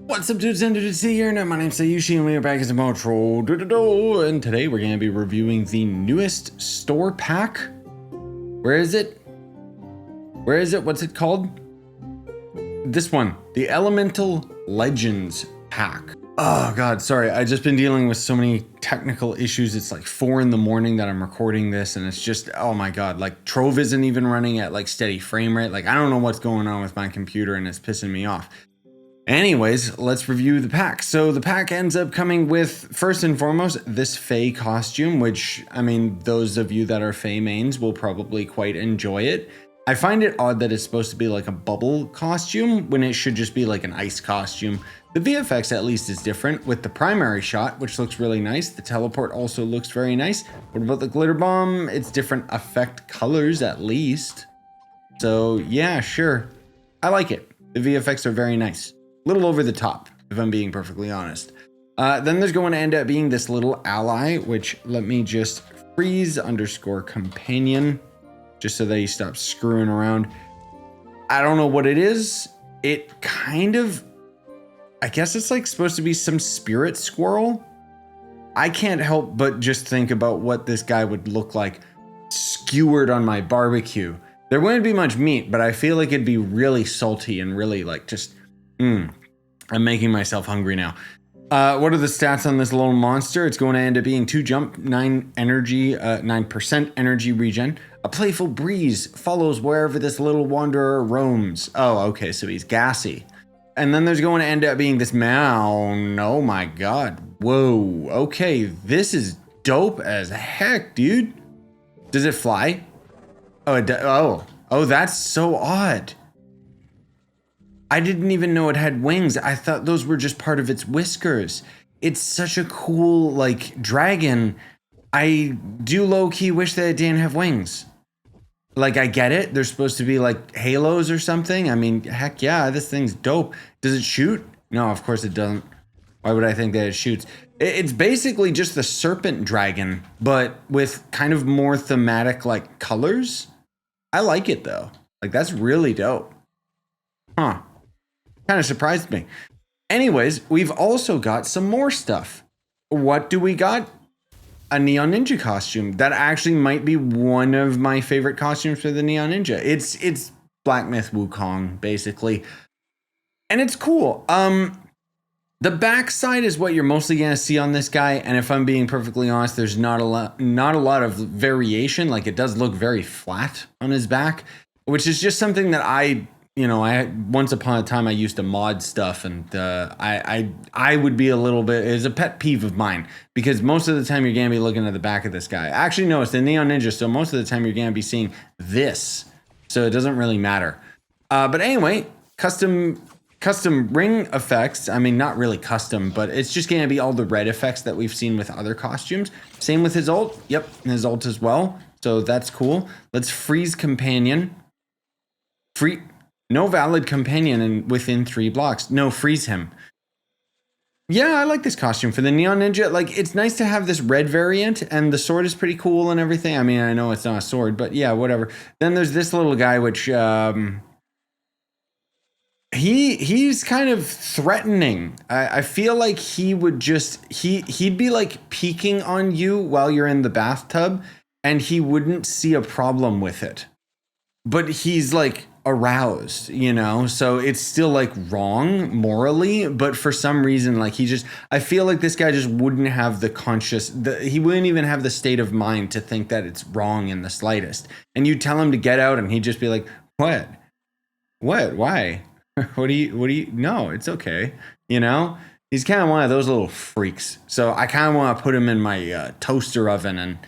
What's up, dudes and dudes here? My name's Scyushi and we are back as a more Trove. And today we're going to be reviewing the newest store pack. Where is it? Where is it? What's it called? This one, the Elemental Legends Pack. Oh god, sorry. I've just been dealing with so many technical issues. It's like 4 in the morning that I'm recording this, and it's just, oh my god, like Trove isn't even running at like steady frame rate. Like I don't know what's going on with my computer and it's pissing me off. Anyways, let's review the pack. So the pack ends up coming with, first and foremost, this Fae costume, which, I mean, those of you that are Fae mains will probably quite enjoy it. I find it odd that it's supposed to be like a bubble costume when it should just be like an ice costume. The VFX at least is different with the primary shot, which looks really nice. The teleport also looks very nice. What about the glitter bomb? It's different effect colors at least. So yeah, sure. I like it. The VFX are very nice. Little over the top, if I'm being perfectly honest. Then there's going to end up being this little ally, which let me just freeze _ companion, just so that he stops screwing around. I don't know what it is. It kind of, I guess it's like supposed to be some spirit squirrel. I can't help but just think about what this guy would look like skewered on my barbecue. There wouldn't be much meat, but I feel like it'd be really salty and really like just, I'm making myself hungry now. What are the stats on this little monster? It's going to end up being 2 jump, 9 energy, 9% energy regen. A playful breeze follows wherever this little wanderer roams. Oh, okay, so he's gassy. And then there's going to end up being this mound. Oh my god. Whoa. Okay, this is dope as heck, dude. Does it fly? Oh, that's so odd. I didn't even know it had wings. I thought those were just part of its whiskers. It's such a cool, like, dragon. I do low-key wish that it didn't have wings. Like, I get it. They're supposed to be, like, halos or something. I mean, heck yeah, this thing's dope. Does it shoot? No, of course it doesn't. Why would I think that it shoots? It's basically just the serpent dragon, but with kind of more thematic, like, colors. I like it, though. Like, that's really dope. Huh. Kind of surprised me. Anyways, we've also got some more stuff. What do we got? A Neon Ninja costume. That actually might be one of my favorite costumes for the Neon Ninja. It's Black Myth Wukong, basically. And it's cool. The backside is what you're mostly gonna see on this guy, and if I'm being perfectly honest, there's not a lot of variation. Like, it does look very flat on his back, which is just something that I once upon a time I used to mod stuff, and I would be a little bit, it's a pet peeve of mine, because most of the time you're gonna be looking at the back of this guy. Actually, no, it's the Neon Ninja, so most of the time you're gonna be seeing this, so it doesn't really matter. But anyway, custom ring effects. I mean, not really custom, but it's just gonna be all the red effects that we've seen with other costumes. Same with his ult. Yep, his ult as well. So that's cool. Let's freeze companion. No valid companion within 3 blocks. No, freeze him. Yeah, I like this costume for the Neon Ninja. Like, it's nice to have this red variant, and the sword is pretty cool and everything. I mean, I know it's not a sword, but yeah, whatever. Then there's this little guy, which he's kind of threatening. I feel like he would just he'd be like peeking on you while you're in the bathtub, and he wouldn't see a problem with it. But he's like aroused, so it's still like wrong morally, but for some reason, like, I feel like this guy just wouldn't have he wouldn't even have the state of mind to think that it's wrong in the slightest. And you tell him to get out and he'd just be like, what, why, what do you, no, it's okay. He's kind of one of those little freaks. So I kind of want to put him in my toaster oven and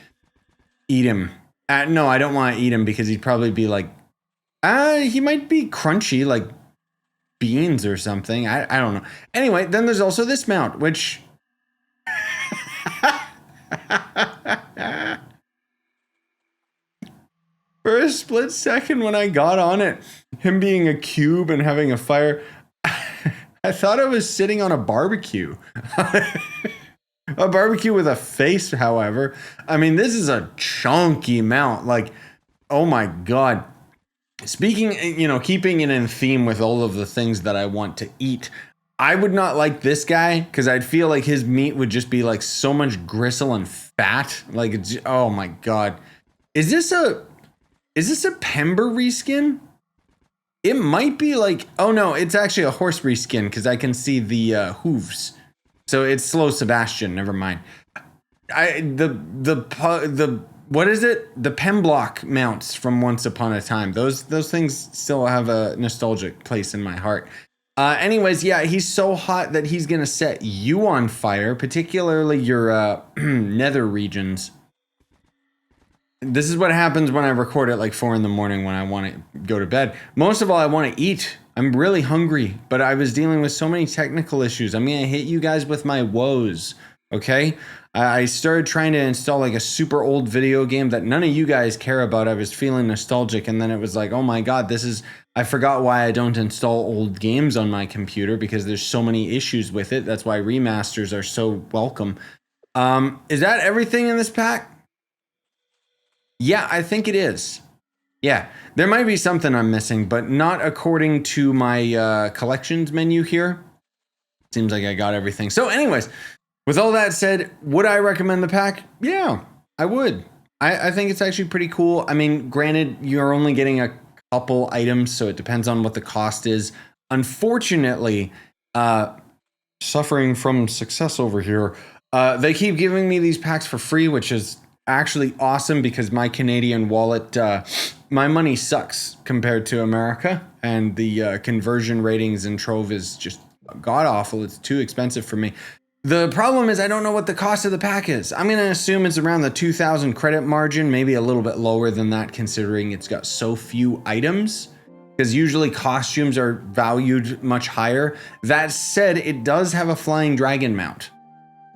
eat him. No, I don't want to eat him because he'd probably be like, he might be crunchy, like beans or something. I don't know. Anyway, then there's also this mount, which for a split second when I got on it, him being a cube and having a fire, I thought I was sitting on a barbecue. A barbecue with a face, however. I mean, this is a chunky mount. Like, oh my god. Speaking, keeping it in theme with all of the things that I want to eat, I would not like this guy because I'd feel like his meat would just be like so much gristle and fat. Like, oh my god, is this a Pember reskin? It might be like, oh no, it's actually a horse reskin because I can see the hooves. So it's Slow Sebastian. Never mind. The what is it? The Pemblock mounts from Once Upon a Time. Those things still have a nostalgic place in my heart. Anyways, yeah, he's so hot that he's gonna set you on fire, particularly your nether regions. This is what happens when I record at like 4 in the morning when I want to go to bed. Most of all, I want to eat. I'm really hungry, but I was dealing with so many technical issues. I'm gonna hit you guys with my woes, okay? I started trying to install like a super old video game that none of you guys care about. I was feeling nostalgic, and then it was like, oh my god, I forgot why I don't install old games on my computer because there's so many issues with it. That's why remasters are so welcome. Is that everything in this pack? Yeah, I think it is. Yeah, there might be something I'm missing, but not according to my collections menu here. Seems like I got everything. So anyways, with all that said, would I recommend the pack? Yeah, I would. I think it's actually pretty cool. I mean, granted, you're only getting a couple items, so it depends on what the cost is. Unfortunately, suffering from success over here, they keep giving me these packs for free, which is actually awesome because my Canadian wallet, my money sucks compared to America, and the conversion ratings in Trove is just god awful. It's too expensive for me. The problem is I don't know what the cost of the pack is. I'm going to assume it's around the 2,000 credit margin, maybe a little bit lower than that considering it's got so few items, because usually costumes are valued much higher. That said, it does have a flying dragon mount.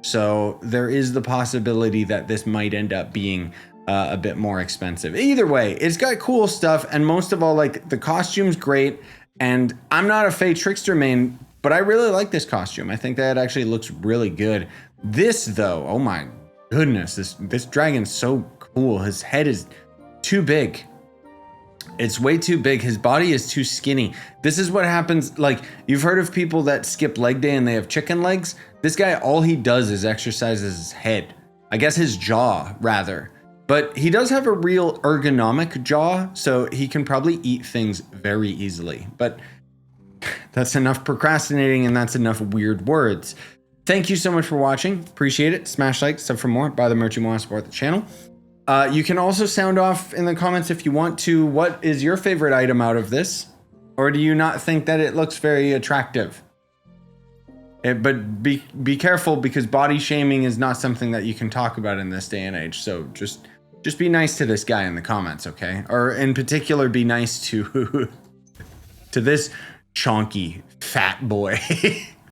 So there is the possibility that this might end up being a bit more expensive. Either way, it's got cool stuff, and most of all, like, the costume's great, and I'm not a Fey Trickster main, but I really like this costume. I think that actually looks really good. This, though, oh my goodness, this dragon's so cool. His head is too big. It's way too big. His body is too skinny. This is what happens. Like, you've heard of people that skip leg day and they have chicken legs. This guy, all he does is exercises his head. I guess his jaw, rather. But he does have a real ergonomic jaw, so he can probably eat things very easily. But that's enough procrastinating, and that's enough weird words. Thank you so much for watching. Appreciate it. Smash like, sub for more. Buy the merch you want to support the channel. You can also sound off in the comments if you want to. What is your favorite item out of this? Or do you not think that it looks very attractive? But be careful, because body shaming is not something that you can talk about in this day and age. So just be nice to this guy in the comments, okay? Or in particular, be nice to to this chonky fat boy.